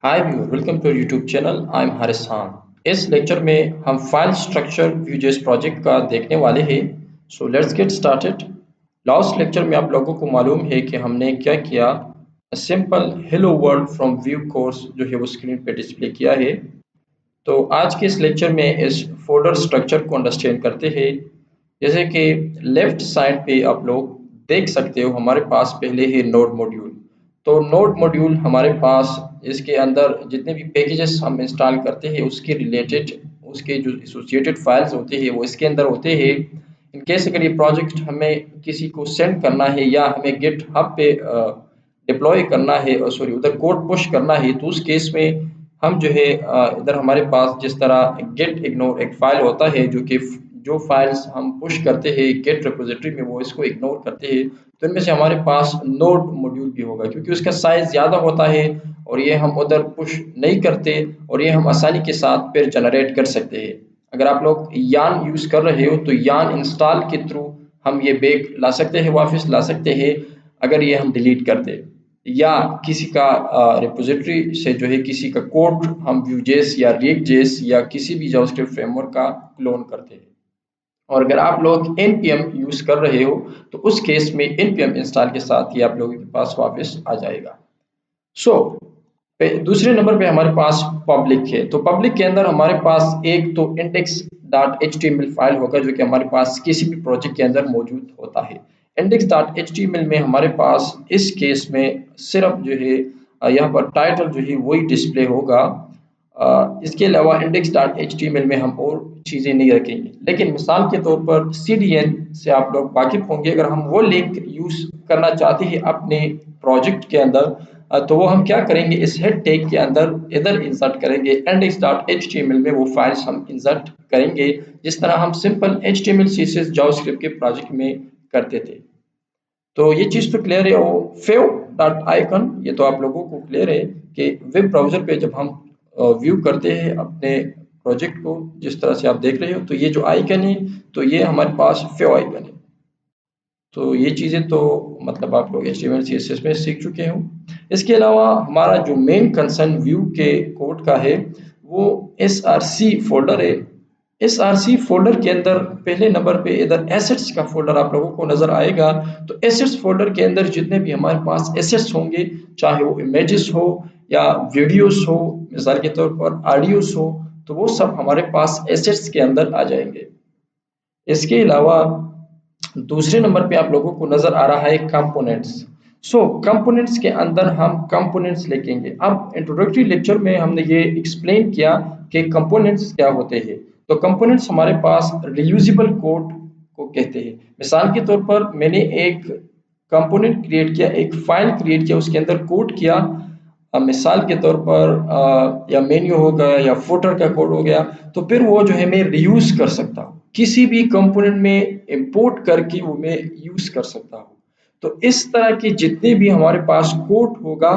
Hi viewer, welcome to YouTube channel. I am Haris Khan. इस lecture में हम फाइल स्ट्रक्चर व्यूजेस प्रोजेक्ट का देखने वाले हैं। So let's get started. Last lecture में आप लोगों को मालूम है कि हमने क्या किया। Simple hello world from view course जो है वो स्क्रीन पे डिस्प्ले किया है। तो आज के इस लेक्चर में इस फोल्डर स्ट्रक्चर को अंडरस्टैंड करते हैं। जैसे कि लेफ्ट साइड पे आप लोग देख सकते हो, हमारे पास पहले है नोड मॉड्यूल। तो नोड मॉड्यूल हमारे पास इसके अंदर जितने भी पैकेजेस हम इंस्टॉल करते हैं उसके रिलेटेड, उसके जो एसोसिएटेड फाइल्स होते हैं वो इसके अंदर होते हैं। इन केस अगर ये प्रोजेक्ट हमें किसी को सेंड करना है या हमें गिट हब पे डिप्लॉय करना है, सॉरी उधर कोड पुश करना है, तो उस केस में हम जो है इधर हमारे पास जिस तरह गेट इग्नोर एक फाइल होता है जो कि जो फाइल्स हम पुश करते हैं गेट रिपोजिटरी में वो इसको इग्नोर करते हैं। तो इनमें से हमारे पास नोड मॉड्यूल भी होगा क्योंकि उसका साइज ज़्यादा होता है और ये हम उधर पुश नहीं करते और ये हम आसानी के साथ फिर जनरेट कर सकते हैं। अगर आप लोग यान यूज़ कर रहे हो तो यान इंस्टॉल के थ्रू हम ये बैग ला सकते हैं, वापस ला सकते हैं अगर ये हम डिलीट कर दें, या किसी का रिपोजिटरी से जो है किसी का कोड हम Vue.js या React.js या किसी भी जावास्क्रिप्ट फ्रेमवर्क का क्लोन करते हैं। और अगर आप लोग npm यूज कर रहे हो तो उस केस में npm इंस्टॉल के साथ ही आप लोगों के पास वापस आ जाएगा। सो दूसरे नंबर पे हमारे पास पब्लिक है। तो पब्लिक के अंदर हमारे पास एक तो index.html फाइल होगा जो कि हमारे पास किसी भी प्रोजेक्ट के अंदर मौजूद होता है। index.html में हमारे पास इस केस में सिर्फ जो है यहाँ पर टाइटल जो है वही डिस्प्ले होगा। इसके अलावा index.html में हम और चीज़ें नहीं रखेंगे। लेकिन मिसाल के तौर पर CDN से आप लोग वाकिफ होंगे, अगर हम वो लिंक यूज़ करना चाहते हैं अपने प्रोजेक्ट के अंदर, तो वो हम क्या करेंगे, इस हेड टैग के अंदर इधर इंसर्ट करेंगे। index.html में वो फाइल्स हम इंसर्ट करेंगे जिस तरह हम सिंपल HTML CSS जावास्क्रिप्ट के प्रोजेक्ट में करते थे। तो ये चीज़ तो क्लियर है। और फेव डॉट आइकन ये तो आप लोगों को क्लियर है कि वेब ब्राउज़र पे जब हम व्यू करते हैं अपने प्रोजेक्ट को, जिस तरह से आप देख रहे हो, तो ये जो आइकन है तो ये हमारे पास फेव आइकन है। तो ये चीज़ें तो मतलब आप लोग HTML CSS में सीख चुके हो। इसके अलावा हमारा जो मेन कंसर्न व्यू के कोड का है वो SRC फोल्डर है। SRC फोल्डर के अंदर पहले नंबर पे इधर एसेट्स का फोल्डर आप लोगों को नजर आएगा। तो एसेट्स फोल्डर के अंदर जितने भी हमारे पास एसेट्स होंगे, चाहे वो इमेजेस हो या वीडियोस हो, मिसाल के तौर पर ऑडियोस हो, तो वो सब हमारे पास एसेट्स के अंदर आ जाएंगे। इसके अलावा दूसरे नंबर पे आप लोगों को नजर आ रहा है कंपोनेंट्स। सो कंपोनेंट्स के अंदर हम कंपोनेंट्स लिखेंगे। अब इंट्रोडक्टरी लेक्चर में हमने ये एक्सप्लेन किया कि कंपोनेंट्स क्या होते हैं। तो कंपोनेंट्स हमारे पास रियूजेबल कोड को कहते हैं। मिसाल के तौर पर मैंने एक कंपोनेंट क्रिएट किया, एक फाइल क्रिएट किया, उसके अंदर कोड किया। मिसाल के तौर पर या मेन्यू हो गया या फुटर का कोड हो गया, तो फिर वो जो है मैं रीयूज कर सकता हूँ, किसी भी कंपोनेंट में इंपोर्ट करके वो मैं यूज कर सकता हूँ। तो इस तरह के जितने भी हमारे पास कोड होगा,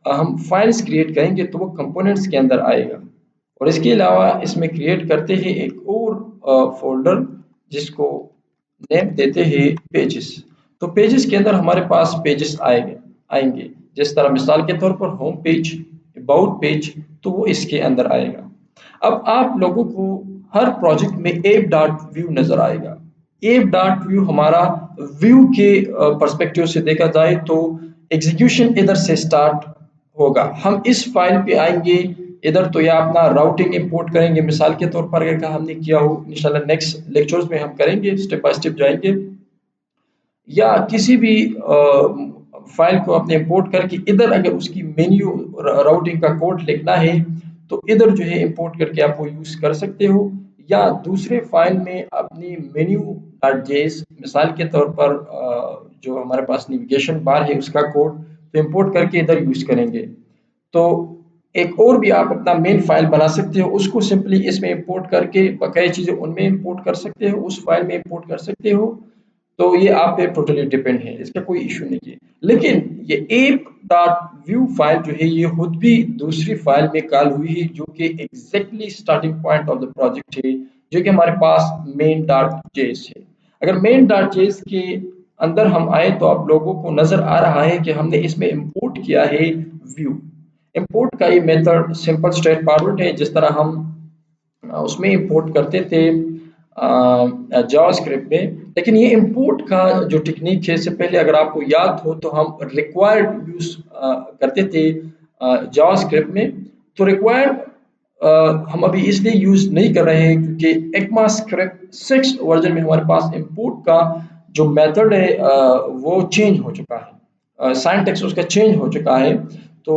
हम फाइल्स क्रिएट करेंगे तो वो कंपोनेंट्स के अंदर आएगा। और इसके अलावा इसमें क्रिएट करते हैं एक और फोल्डर जिसको नेम देते हैं पेजेस। तो पेजेस के अंदर हमारे पास पेजेस आएंगे आएंगे जिस तरह मिसाल के तौर पर होम पेज, अबाउट पेज, तो वो इसके अंदर आएगा। अब आप लोगों को हर प्रोजेक्ट में एप डॉट व्यू नजर आएगा। एप डॉट व्यू हमारा व्यू के पर्सपेक्टिव से देखा जाए तो एग्जीक्यूशन इधर से स्टार्ट होगा। हम इस फाइल पे आएंगे इधर, तो या अपना राउटिंग इंपोर्ट करेंगे, मिसाल के तौर पर अगर हमने किया हो, इंशाल्लाह नेक्स्ट लेक्चर्स में हम करेंगे, स्टेप बाय स्टेप जाएंगे। या किसी भी फाइल को आपने इंपोर्ट करके इधर अगर उसकी मेन्यू राउटिंग का कोड लिखना है तो इधर जो है इंपोर्ट करके आप वो यूज कर सकते हो। या दूसरे फाइल में अपनी मेन्यू डॉट जेएस, मिसाल के तौर पर जो हमारे पास नेविगेशन बार है उसका कोड, तो इंपोर्ट करके इधर यूज करेंगे। तो एक और भी आप अपना मेन फाइल बना सकते हो, उसको सिंपली इसमें इंपोर्ट करके बकाया चीज़ें उनमें इंपोर्ट कर सकते हो, उस फाइल में इंपोर्ट कर सकते हो। तो ये आप पे टोटली डिपेंड है, इसका कोई इशू नहीं है। लेकिन ये एप डॉट व्यू फाइल जो है ये खुद भी दूसरी फाइल में कॉल हुई है जो कि exactly starting point of the project है, जो कि हमारे पास मेन डॉट जेएस है। अगर मेन डॉट जेएस के अंदर हम आए तो आप लोगों को नजर आ रहा है कि हमने इसमें इंपोर्ट किया है व्यू। इंपोर्ट का ये मेथड सिंपल स्ट्रेट फॉरवर्ड है, जिस तरह हम उसमें इंपोर्ट करते थे जावास्क्रिप्ट में। लेकिन ये इंपोर्ट का जो टेक्निक है, इससे पहले अगर आपको याद हो तो हम रिक्वायर्ड यूज करते थे जावास्क्रिप्ट में। तो रिक्वायर्ड हम अभी इसलिए यूज नहीं कर रहे हैं क्योंकि ECMAScript 6 वर्जन में हमारे पास इंपोर्ट का जो मेथड है वो चेंज हो चुका है, सिंटैक्स उसका चेंज हो चुका है। तो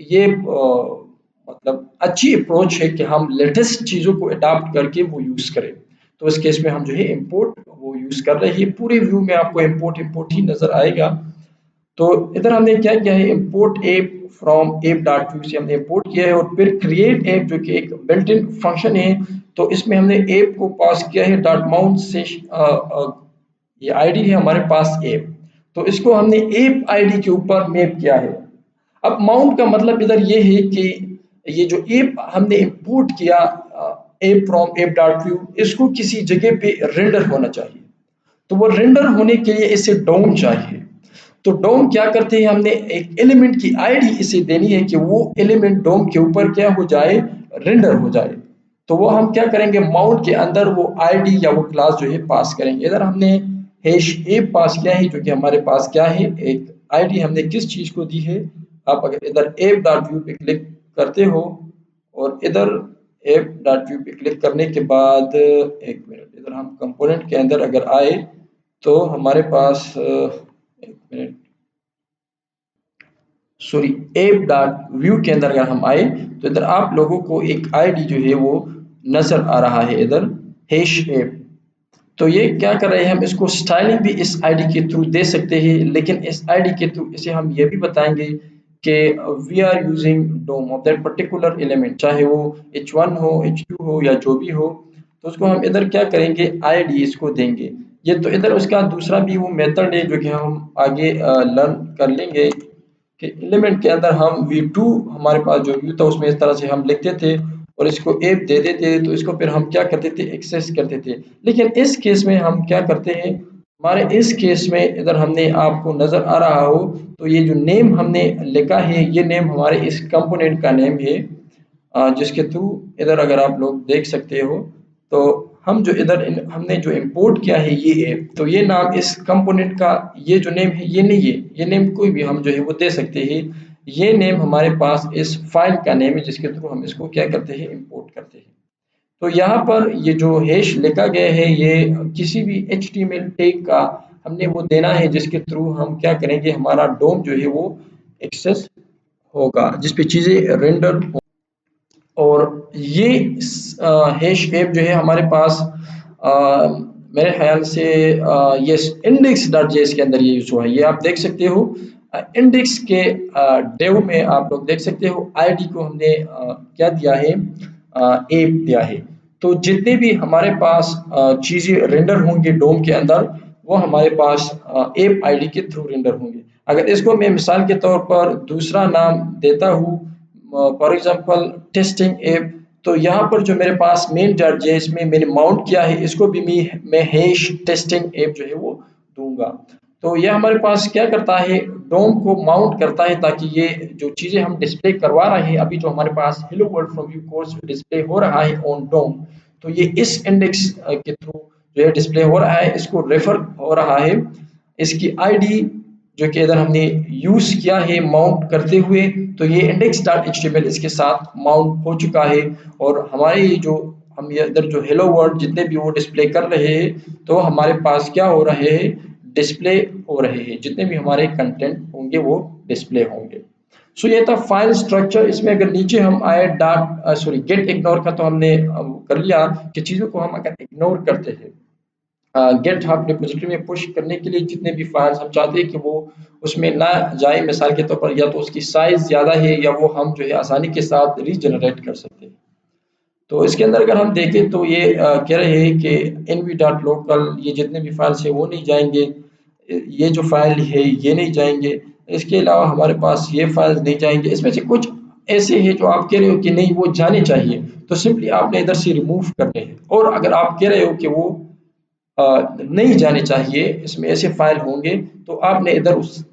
ये मतलब अच्छी अप्रोच है कि हम लेटेस्ट चीज़ों को अडॉप्ट करके वो यूज़ करें। तो इस केस में हम जो है इंपोर्ट वो यूज़ कर रहे हैं। पूरे व्यू में आपको इंपोर्ट इंपोर्ट ही नज़र आएगा। तो इधर हमने क्या किया है, इंपोर्ट ऐप फ्रॉम app.view से हमने इंपोर्ट किया है, और फिर क्रिएट ऐप जो कि एक बिल्ट इन फंक्शन है, तो इसमें हमने ऐप को पास किया है डॉट माउंट से ये आईडी है हमारे पास ऐप, तो इसको हमने ऐप आईडी के ऊपर मैप किया है। अब माउंट का मतलब इधर ये है कि ये जो ऐप हमने इंपोर्ट किया ऐप फ्रॉम app.view, इसको किसी जगह पे रेंडर होना चाहिए। तो वो रेंडर होने के लिए इसे डोम चाहिए। तो डोम क्या करते हैं, हमने एक एलिमेंट की आईडी इसे देनी है कि वो एलिमेंट डोम के ऊपर क्या हो जाए, रेंडर हो जाए। तो वो हम क्या करेंगे, माउंट के अंदर वो आईडी या वो क्लास जो है पास करेंगे। इधर हमने हैश ऐप पास किया है, जो कि हमारे पास क्या है, एक आईडी हमने किस चीज को दी है। आप अगर इधर app.view पे क्लिक करते हो और इधर app.view पे क्लिक करने के बाद एक मिनट, इधर हम कंपोनेंट के अंदर अगर आए तो हमारे पास एक मिनट, सॉरी, app.view के अंदर अगर हम आए तो इधर आप लोगों को एक आईडी जो है वो नजर आ रहा है, इधर हैश ऐप। तो ये क्या कर रहे हैं, हम इसको स्टाइलिंग भी इस आईडी के थ्रू दे सकते हैं, लेकिन इस आईडी के थ्रू इसे हम ये भी बताएंगे कि we are using DOM of that particular element, चाहे वो h1 हो, h2 हो या जो भी हो। तो उसको हम इधर क्या करेंगे, आईडी इसको देंगे। ये तो इधर उसका दूसरा भी वो मेथड है जो कि हम आगे लर्न कर लेंगे कि एलिमेंट के अंदर हम v2, हमारे पास जो व्यू था उसमें इस तरह से हम लिखते थे और इसको ऐप दे देते, तो इसको फिर हम क्या करते थे, एक्सेस करते थे। लेकिन इस केस में हम क्या करते हैं, हमारे इस केस में इधर हमने आपको नजर आ रहा हो तो ये जो नेम हमने लिखा है, ये नेम हमारे इस कंपोनेंट का नेम है, जिसके थ्रू इधर अगर आप लोग देख सकते हो तो हम जो इधर हमने जो इंपोर्ट किया है ये ऐप, तो ये नाम इस कंपोनेंट का, ये जो नेम है ये नहीं है, ये नेम कोई भी हम जो है वो दे सकते हैं। ये नेम हमारे पास इस फाइल का नेम है जिसके थ्रू हम इसको क्या करते हैं, इंपोर्ट करते हैं। तो यहाँ पर ये जो हैश लिखा गया है, ये किसी भी HTML टैग का हमने वो देना है जिसके थ्रू हम क्या करेंगे, हमारा डोम जो है वो एक्सेस होगा, जिस पे चीज़ें रेंडर। और ये हैश ऐप जो है हमारे पास मेरे ख्याल से ये index.js के अंदर ये यूज हुआ है, ये आप देख सकते हो। इंडेक्स के डेव में आप लोग देख सकते हो आईडी को हमने क्या दिया है, ऐप दिया है। तो जितने भी हमारे पास चीज़ें रेंडर होंगे डोम के अंदर, वो हमारे पास ऐप आईडी के थ्रू रेंडर होंगे। अगर इसको मैं मिसाल के तौर पर दूसरा नाम देता हूँ, फॉर एग्जांपल टेस्टिंग ऐप, तो यहाँ पर जो मेरे पास main.js में मैंने माउंट किया है, इसको भी मैं हैश टेस्टिंग ऐप जो है वो दूंगा। तो ये हमारे पास क्या करता है, डोम को माउंट करता है ताकि ये जो चीज़ें हम डिस्प्ले करवा रहे हैं, अभी जो हमारे पास hello world from you course display हो रहा है ऑन डोम, तो ये इस इंडेक्स के थ्रू जो है डिस्प्ले हो रहा है, इसको रेफर हो रहा है। इसकी आईडी जो कि इधर हमने यूज किया है माउंट करते हुए, तो ये index.html इसके साथ माउंट हो चुका है। और हमारे ये जो हम ये इधर जो हेलो वर्ल्ड जितने भी वो डिस्प्ले कर रहे हैं, तो हमारे पास क्या हो रहे हैं, डिस्प्ले हो रहे हैं, जितने भी हमारे कंटेंट होंगे वो डिस्प्ले होंगे। सो ये था फाइल स्ट्रक्चर। इसमें अगर नीचे हम आए गेट इग्नोर का तो हमने कर लिया कि चीज़ों को हम अगर इग्नोर करते हैं, गेट हब रिपोजिटरी में पुश करने के लिए जितने भी फाइल्स हम चाहते हैं कि वो उसमें ना जाए, मिसाल के तौर पर या तो उसकी साइज ज़्यादा है या वो हम जो है आसानी के साथ रीजनरेट कर सकते हैं। तो इसके अंदर अगर हम देखें तो ये कह रहे हैं कि nv.local, ये जितने भी फाइल्स है वो नहीं जाएंगे, ये जो फाइल है ये नहीं जाएंगे, इसके अलावा हमारे पास ये फाइल्स नहीं जाएंगे। इसमें से कुछ ऐसे हैं जो आप कह रहे हो कि नहीं वो जाने चाहिए, तो सिंपली आपने इधर से रिमूव करने हैं। और अगर आप कह रहे हो कि वो नहीं जाने चाहिए, इसमें ऐसे फाइल होंगे, तो आपने इधर उस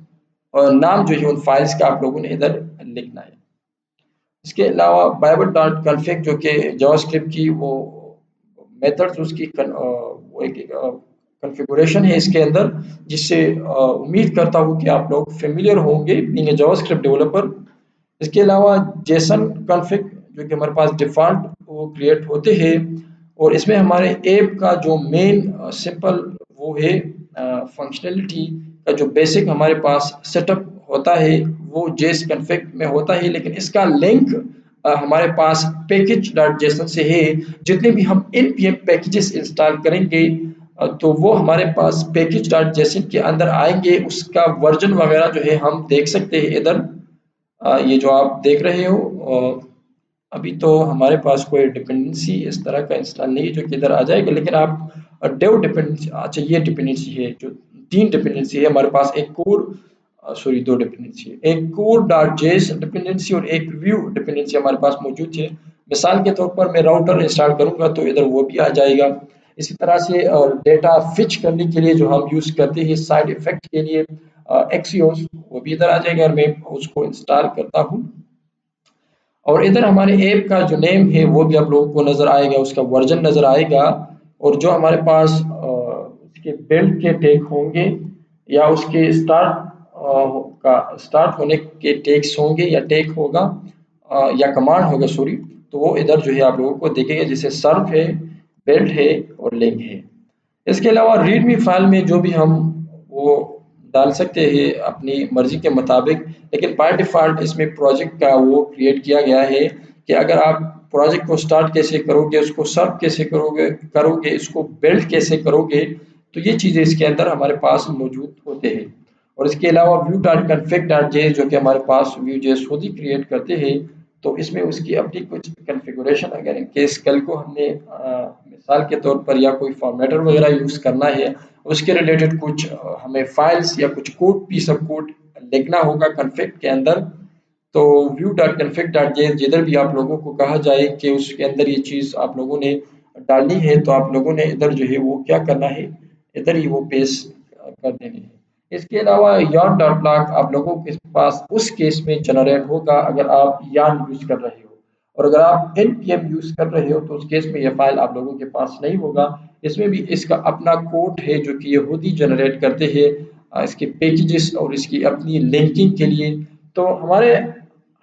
नाम जो है उन फाइल्स का आप लोगों ने इधर लिखना है। इसके अलावा बाइबल डॉट कन्फिग जो कि जावास्क्रिप्ट की वो मेथड्स उसकी वो एक कॉन्फ़िगरेशन है इसके अंदर, जिससे उम्मीद करता हूँ कि आप लोग फेमिलियर होंगे बीइंग ए जावास्क्रिप्ट डेवलपर। इसके अलावा जेसन कॉन्फ़िग जो कि हमारे पास डिफ़ॉल्ट वो क्रिएट होते हैं, और इसमें हमारे ऐप का जो मेन सिंपल वो है फंक्शनैलिटी का जो बेसिक हमारे पास सेटअप होता है वो जेस कॉन्फ़िग में होता है, लेकिन इसका लिंक हमारे पास पैकेज डॉट जेसन से है। जितने भी हम npm पैकेजेस इंस्टॉल करेंगे तो वो हमारे पास पैकेज डॉट जेसन के अंदर आएंगे। उसका वर्जन वगैरह जो है हम देख सकते हैं इधर। ये जो आप देख रहे हो अभी तो हमारे पास कोई डिपेंडेंसी इस तरह का इंस्टॉल नहीं है जो कि इधर आ जाएगा, लेकिन आप डेव डिपेंडेंसी, अच्छा ये डिपेंडेंसी है जो 3 डिपेंडेंसी है हमारे पास, एक कोर सॉरी 2 डिपेंडेंसी है, एक कोर डॉट जेएस डिपेंडेंसी और एक व्यू डिपेंडेंसी हमारे पास मौजूद है। मिसाल के तौर पर मैं राउटर इंस्टॉल करूंगा तो इधर वो भी आ जाएगा। इसी तरह से डेटा फिच करने के लिए जो हम यूज करते हैं साइड इफेक्ट के लिए एक्सियोस, वो भी इधर आ जाएगा और मैं उसको इंस्टॉल करता हूँ। और इधर हमारे ऐप का जो नेम है वो भी आप लोगों को नज़र आएगा, उसका वर्जन नज़र आएगा, और जो हमारे पास उसके बिल्ड के टैग होंगे या उसके स्टार्ट होने के टैग्स होंगे या टैग होगा या कमांड होगा सॉरी, तो वो इधर जो है आप लोगों को देखेगा, जैसे सर्फ है, बिल्ड है और लिंक है। इसके अलावा रीडमी फाइल में जो भी हम वो डाल सकते हैं अपनी मर्जी के मुताबिक, लेकिन बाय डिफ़ॉल्ट इसमें प्रोजेक्ट का वो क्रिएट किया गया है कि अगर आप प्रोजेक्ट को स्टार्ट कैसे करोगे, उसको सर्व कैसे करोगे इसको बिल्ड कैसे करोगे, तो ये चीज़ें इसके अंदर हमारे पास मौजूद होते हैं। और इसके अलावा view dot config dot JS जो कि हमारे पास व्यू जेएस खुद ही क्रिएट करते हैं, तो इसमें उसकी अपनी कुछ कॉन्फ़िगरेशन अगर इन केस कल को हमने मिसाल के तौर पर या कोई फॉर्मेटर वगैरह यूज़ करना है, उसके रिलेटेड कुछ हमें फाइल्स या कुछ कोड पीस ऑफ कोड लिखना होगा कॉन्फ़िग के अंदर, तो view dot config dot JS जिधर भी आप लोगों को कहा जाए कि उसके अंदर ये चीज़ आप लोगों ने डालनी है, तो आप लोगों ने इधर जो है वो क्या करना है, इधर ही वो पेस्ट कर देनी है। इसके अलावा yarn डॉट लॉग आप लोगों के पास उस केस में जनरेट होगा अगर आप yarn यूज़ कर रहे हो, और अगर आप npm यूज़ कर रहे हो तो उस केस में यह फाइल आप लोगों के पास नहीं होगा। इसमें भी इसका अपना कोड है जो कि ये खुद ही जनरेट करते हैं इसके पैकेजेस और इसकी अपनी लिंकिंग के लिए। तो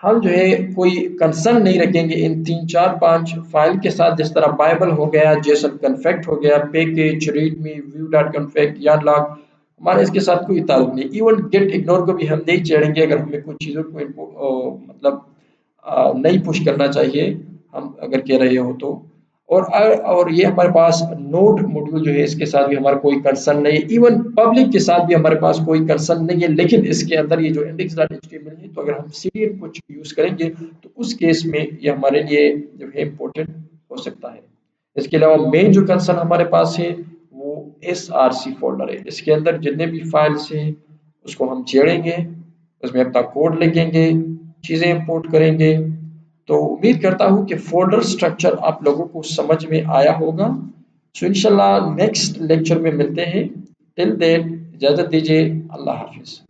हम जो है कोई कंसर्न नहीं रखेंगे इन 3 4 5 फाइल के साथ, जिस तरह बाइबल हो गया, जेसन कन्फिग हो गया, package, readme, view dot config, yarn log, हमारा इसके साथ कोई ताल्लुक नहीं। इवन गेट इग्नोर को भी हम नहीं छेड़ेंगे अगर हमें कुछ चीज़ों को मतलब नहीं पुश करना चाहिए, हम अगर कह रहे हो तो। और ये हमारे पास नोड मॉड्यूल जो है इसके साथ भी हमारा कोई कंसर्न नहीं है, इवन पब्लिक के साथ भी हमारे पास कोई कंसर्न नहीं है, लेकिन इसके अंदर ये जो index.html है, तो अगर हम cdn कुछ यूज़ करेंगे तो उस केस में ये हमारे लिए जो है इम्पोर्टेंट हो सकता है। इसके अलावा मेन जो कंसर्न हमारे पास है वो src फोल्डर है, इसके अंदर जितने भी फाइल्स हैं उसको हम छेड़ेंगे, उसमें अपना कोड लिखेंगे, चीज़ें इंपोर्ट करेंगे। तो उम्मीद करता हूँ कि फोल्डर स्ट्रक्चर आप लोगों को समझ में आया होगा। सो इंशाल्लाह नेक्स्ट लेक्चर में मिलते हैं। टिल देन इजाज़त दीजिए, अल्लाह हाफिज़।